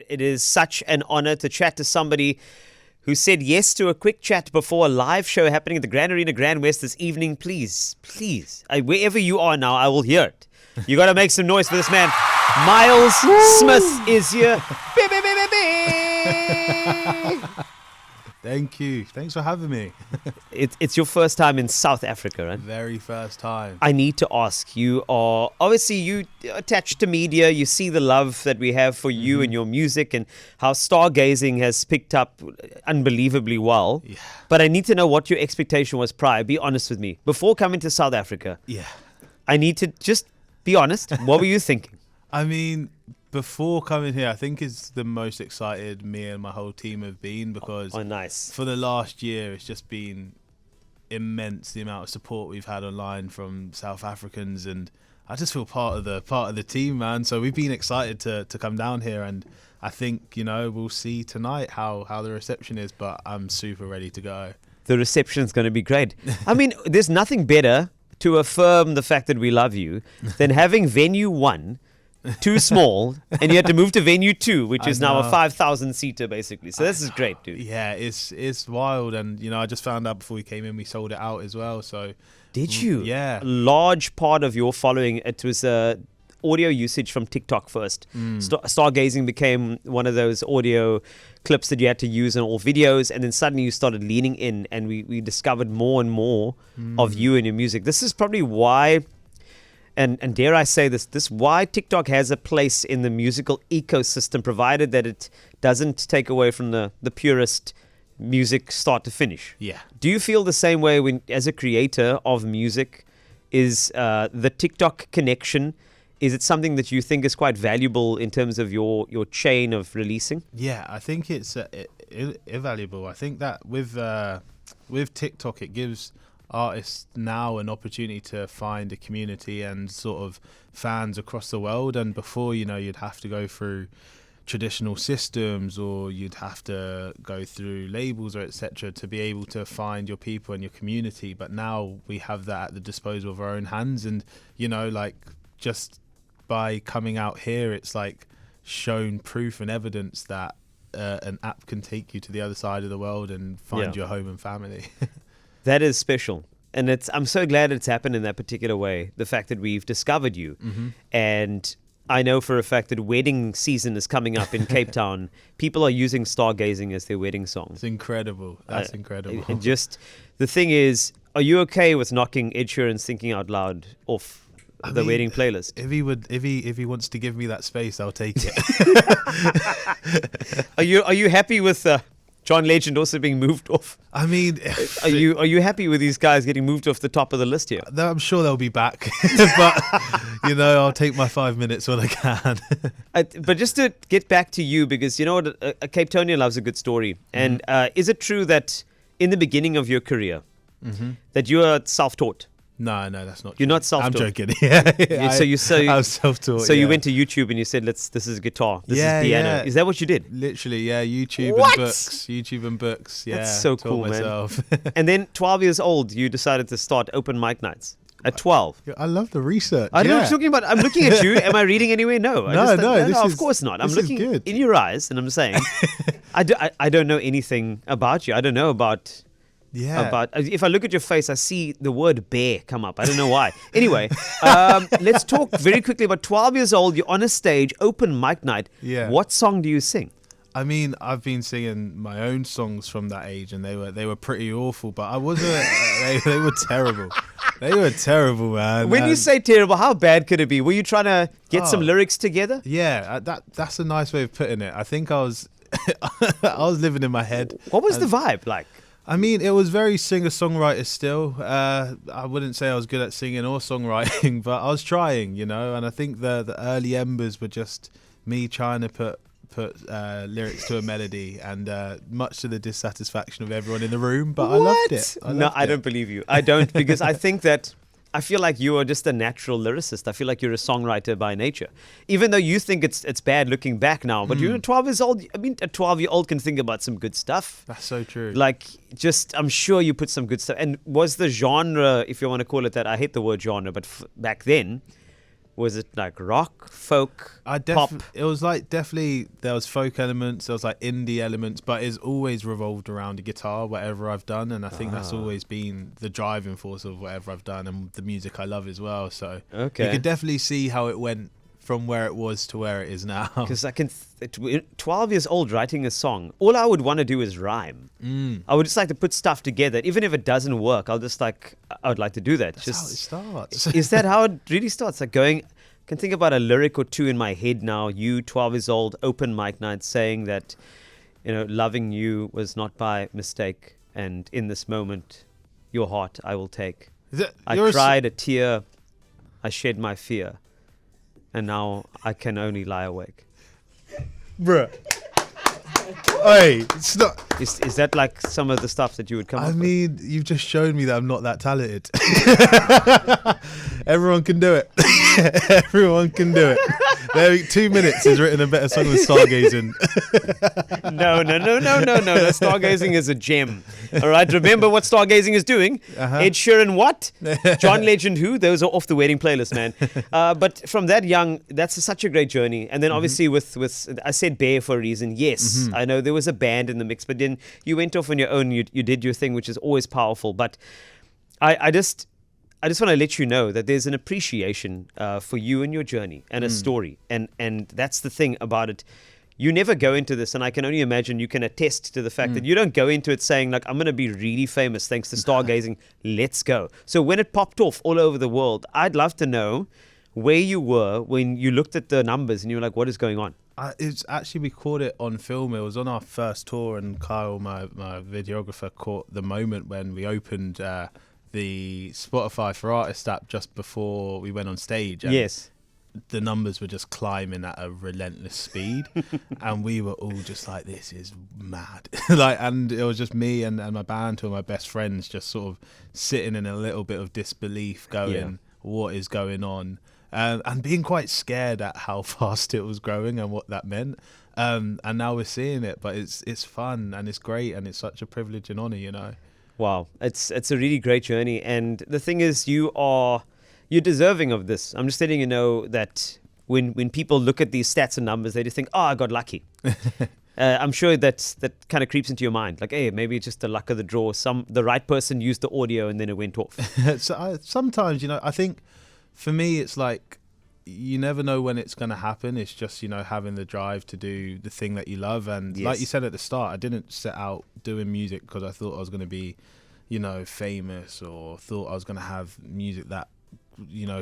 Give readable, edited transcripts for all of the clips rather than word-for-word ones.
it is such an honor to chat to somebody who said yes to a quick chat before a live show happening at the Grand Arena Grand West this evening. Please, wherever you are now, I will hear it. You got to make some noise for this man. Myles Smith is here. Thank you. Thanks for having me. It's your first time in South Africa, right? Very first time. I need to ask, you are attached to media. You see the love that we have for you and your music and how stargazing has picked up unbelievably well. Yeah. But I need to know what your expectation was prior. Be honest with me. Before coming to South Africa, I need to just be honest. What were you thinking? I mean, before coming here, I think it's the most excited me and my whole team have been because nice. For the last year, it's just been immense the amount of support we've had online from South Africans, and I just feel part of the team, man. So we've been excited to come down here, and I think we'll see tonight how the reception is, but I'm super ready to go. The reception's going to be great. I mean, there's nothing better to affirm the fact that we love you than having venue 1 too small, and you had to move to venue 2, which is now a 5,000 seater basically. So this is great, dude. Yeah, it's wild, and I just found out before we came in we sold it out as well. So did you? Yeah. A large part of your following, it was audio usage from TikTok first. Stargazing became one of those audio clips that you had to use in all videos, and then suddenly you started leaning in, and we discovered more and more of you and your music. This is probably why. And dare I say this why TikTok has a place in the musical ecosystem, provided that it doesn't take away from the purest music start to finish. Yeah. Do you feel the same way when, as a creator of music, is the TikTok connection, is it something that you think is quite valuable in terms of your chain of releasing? Yeah, I think it's invaluable. I think that with TikTok, it gives artists now an opportunity to find a community and sort of fans across the world, and before you'd have to go through traditional systems, or you'd have to go through labels or etc. to be able to find your people and your community. But now we have that at the disposal of our own hands, and like just by coming out here, it's like shown proof and evidence that an app can take you to the other side of the world and find your home and family. That is special. And I'm so glad it's happened in that particular way. The fact that we've discovered you. And I know for a fact that wedding season is coming up in Cape Town. People are using Stargazing as their wedding song. It's incredible. That's incredible. And just, the thing is, are you okay with knocking Ed Sheeran's Thinking Out Loud off the wedding playlist? If he wants to give me that space, I'll take it. Are you happy with John Legend also being moved off? I mean, are you happy with these guys getting moved off the top of the list here? I'm sure they'll be back, but I'll take my 5 minutes when I can. But just to get back to you, because you know what, a Cape Townian loves a good story, and is it true that in the beginning of your career that you are self-taught? No, that's not true. You're not self-taught. I'm joking. Yeah. I was self-taught. So you went to YouTube and you said, "This is guitar. This is piano." Yeah. Is that what you did? Literally, yeah. YouTube and books. Yeah. That's so cool, myself. man. And then 12 years old, you decided to start open mic nights. At 12. I love the research. I don't know what you're talking about. I'm looking at you. Am I reading anyway? No. No, of course not. I'm looking in your eyes and I'm saying, I don't know anything about you. I don't know about... Yeah. If I look at your face, I see the word bear come up. I don't know why. Anyway, let's talk very quickly about 12 years old. You're on a stage, open mic night. Yeah. What song do you sing? I mean, I've been singing my own songs from that age, and they were pretty awful. But I wasn't. they were terrible. They were terrible, man. When you say terrible, how bad could it be? Were you trying to get some lyrics together? Yeah, that's a nice way of putting it. I think I was I was living in my head. What was the vibe like? I mean, it was very singer-songwriter still. I wouldn't say I was good at singing or songwriting, but I was trying, and I think the early embers were just me trying to put lyrics to a melody, and much to the dissatisfaction of everyone in the room, but I loved it. I don't believe you. I don't, because I feel like you are just a natural lyricist. I feel like you're a songwriter by nature. Even though you think it's bad looking back now, but you're 12 years old. I mean, a 12-year-old can think about some good stuff. That's so true. I'm sure you put some good stuff. And was the genre, if you want to call it that, I hate the word genre, but back then, Was it like rock, folk, pop? It was like definitely there was folk elements, there was like indie elements, but it's always revolved around a guitar, whatever I've done, and I think that's always been the driving force of whatever I've done and the music I love as well. So you could definitely see how it went from where it was to where it is now. Because I can, 12 years old writing a song, all I would want to do is rhyme. I would just like to put stuff together. Even if it doesn't work, I would like to do that. That's how it starts. Is that how it really starts? Like I can think about a lyric or two in my head now. You, 12 years old, open mic night, saying that, loving you was not by mistake. And in this moment, your heart I will take. I cried a tear. I shed my fear. And now I can only lie awake. Bruh. Hey, it's not. Is that like some of the stuff that you would come up with? I mean, you've just shown me that I'm not that talented. Everyone can do it. Everyone can do it. 2 minutes has written a better song than Stargazing. No. Stargazing is a gem. All right, remember what Stargazing is doing. Ed Sheeran what? John Legend who? Those are off the wedding playlist, man. But from that young, that's such a great journey. And then obviously with I said Bear for a reason. Yes, I know there was a band in the mix, but then you went off on your own. You did your thing, which is always powerful. But I just want to let you know that there's an appreciation for you and your journey and a story. And that's the thing about it. You never go into this, and I can only imagine you can attest to the fact that you don't go into it saying, like, I'm going to be really famous thanks to Stargazing. Let's go. So when it popped off all over the world, I'd love to know where you were when you looked at the numbers and you were like, what is going on? It's actually, we caught it on film. It was on our first tour, and Kyle, my videographer, caught the moment when we opened the Spotify for Artists app just before we went on stage. And yes. The numbers were just climbing at a relentless speed, and we were all just like, "This is mad!" And it was just me and my band, two of my best friends, just sort of sitting in a little bit of disbelief, going, "What is going on?" And being quite scared at how fast it was growing and what that meant. And now we're seeing it, but it's fun and it's great, and it's such a privilege and honor, Wow, it's a really great journey, and the thing is, you're deserving of this. I'm just letting you know that when people look at these stats and numbers, they just think, I got lucky. I'm sure that kind of creeps into your mind. Like, hey, maybe it's just the luck of the draw. The right person used the audio and then it went off. Sometimes, I think for me, it's like, you never know when it's going to happen. It's just, having the drive to do the thing that you love. And like you said at the start, I didn't set out doing music because I thought I was going to be, famous, or thought I was going to have music that,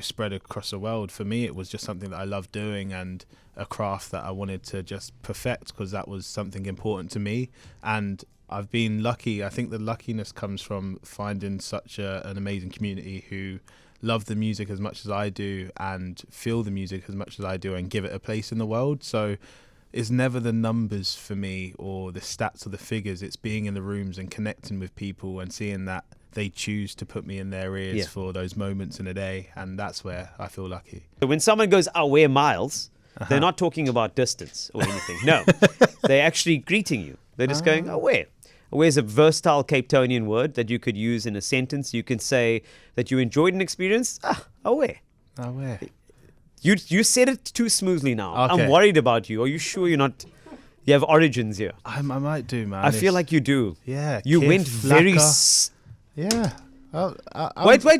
spread across the world. For me, it was just something that I loved doing and a craft that I wanted to just perfect, because that was something important to me. And I've been lucky. I think the luckiness comes from finding such an amazing community who love the music as much as I do and feel the music as much as I do and give it a place in the world. So it's never the numbers for me or the stats or the figures. It's being in the rooms and connecting with people and seeing that they choose to put me in their ears for those moments in a day, and that's where I feel lucky. So when someone goes, we're Myles, they're not talking about distance or anything. No, they're actually greeting you. They're just going, where? Where's a versatile Cape Townian word that you could use in a sentence? You can say that you enjoyed an experience. Where? Where? You said it too smoothly now. Okay. I'm worried about you. Are you sure you have origins here? I might do, man. I feel like you do. Yeah. You went very... Yeah. Wait. Come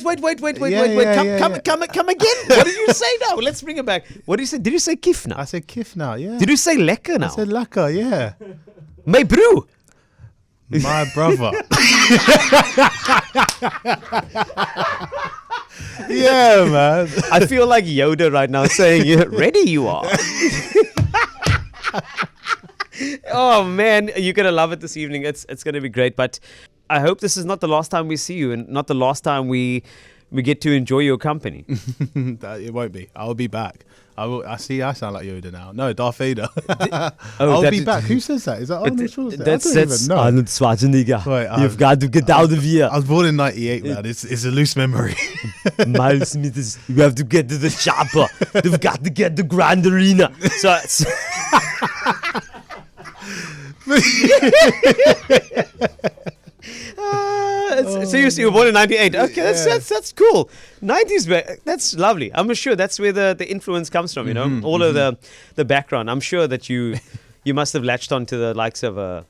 again. What did you say now? Let's bring it back. What did you say? Did you say kif now? I said kif now, yeah. Did you say lekker now? I said lekker, yeah. My bro. My brother. Yeah, man. I feel like Yoda right now saying, ready you are. Oh, man. You're going to love it this evening. It's going to be great. But I hope this is not the last time we see you and not the last time we get to enjoy your company. It won't be. I'll be back. I sound like Yoda now. No, Darth Vader. I'll be back. Who says that? Is that Arnold Schwarzenegger? That's Arnold Schwarzenegger. Wait, you've got to get out of here. I was born in 98, man. It's a loose memory. Myles Smith you have to get to the chopper. You've got to get the Grand Arena. So you were born in 98. Okay, Yeah. that's cool. 90s, that's lovely. I'm sure that's where the influence comes from, you know, all of the background. I'm sure that you must have latched on to the likes of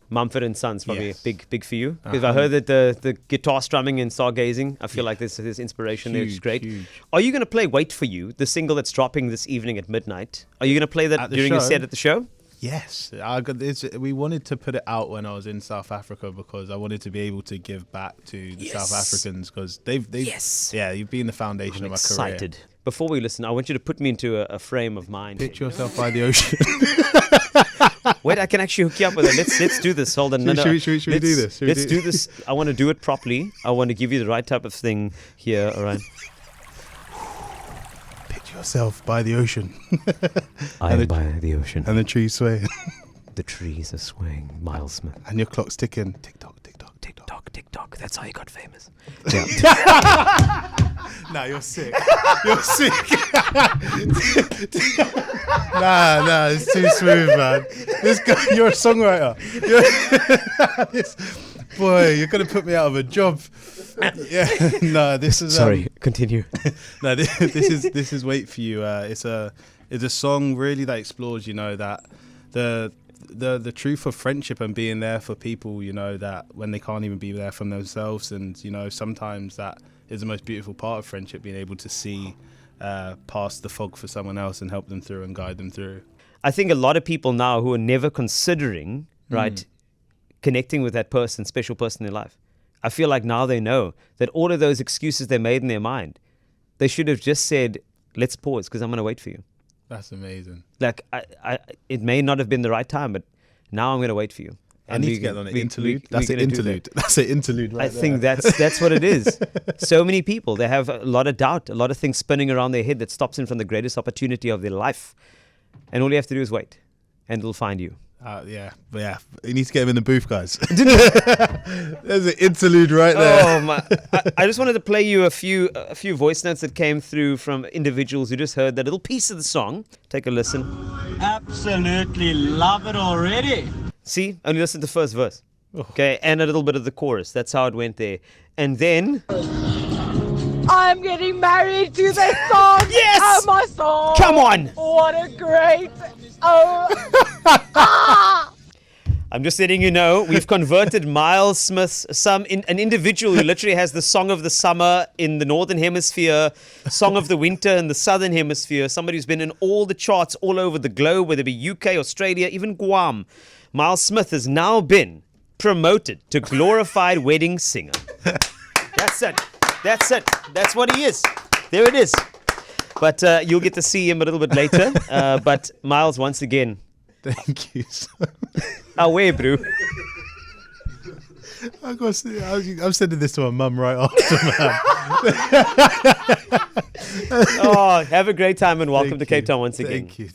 Mumford and Sons, probably Yes. big for you. Because I heard that the guitar strumming and stargazing, I feel like there's inspiration there, which is great. Huge. Are you going to play Wait For You, the single that's dropping this evening at midnight? Are you going to play that At the during your show? set at the show? Yes, we wanted to put it out when I was in South Africa because I wanted to be able to give back to the South Africans because they've you've been the foundation I'm of my career. excited. Before we listen, I want you to put me into a frame of mind. Picture yourself by the ocean. Wait, I can actually hook you up with it. Let's do this. Hold on. Should we do this? Let's do this. I want to do it properly. I want to give you the right type of thing here. All right. Picture yourself by the ocean. I am by the ocean. And the trees sway. The trees are swaying. Myles Smith. And your clock's ticking. Tick tock, tick tock, tick tock. Tick tock, tick tock. That's how you got famous. Nah, you're sick. You're sick. Nah, it's too smooth, man. This guy, you're a songwriter. Boy, you're gonna put me out of a job. Yeah, no, this is. Sorry, continue. No, this is Wait For You. It's a song really that explores, you know, that the truth of friendship and being there for people, you know, that when they can't even be there for themselves, and you know, sometimes that is the most beautiful part of friendship, being able to see past the fog for someone else and help them through and guide them through. I think a lot of people now who are never considering, right, connecting with that person, special person in their life, I feel like now they know that all of those excuses they made in their mind, they should have just said, let's pause because I'm going to wait for you. That's amazing. Like, it may not have been the right time, but now I'm going to wait for you. I need to get on an interlude. That's an interlude. That's an interlude right I think that's what it is. So many people, they have a lot of doubt, a lot of things spinning around their head that stops them from the greatest opportunity of their life. And all you have to do is wait, and it'll find you. Yeah, you need to get him in the booth, guys. There's an interlude right there. Oh my! I just wanted to play you a few voice notes that came through from individuals who just heard that little piece of the song. Take a listen. Absolutely love it already. See, only listen to the first verse. Okay, and a little bit of the chorus. That's how it went there. And then I'm getting married to this song. Yes! Oh, my song. Come on! What a great. Oh. I'm just letting you know, we've converted Myles Smith, an individual who literally has the song of the summer in the Northern Hemisphere, song of the winter in the Southern Hemisphere, somebody who's been in all the charts all over the globe, whether it be UK, Australia, even Guam. Myles Smith has now been promoted to glorified wedding singer. That's it. That's what he is. There it is. But you'll get to see him a little bit later. But Myles, once again, Thank you so much. away, bro. I'm sending this to my mum right after, man. Oh, have a great time and welcome to Cape Town once again. Thank you.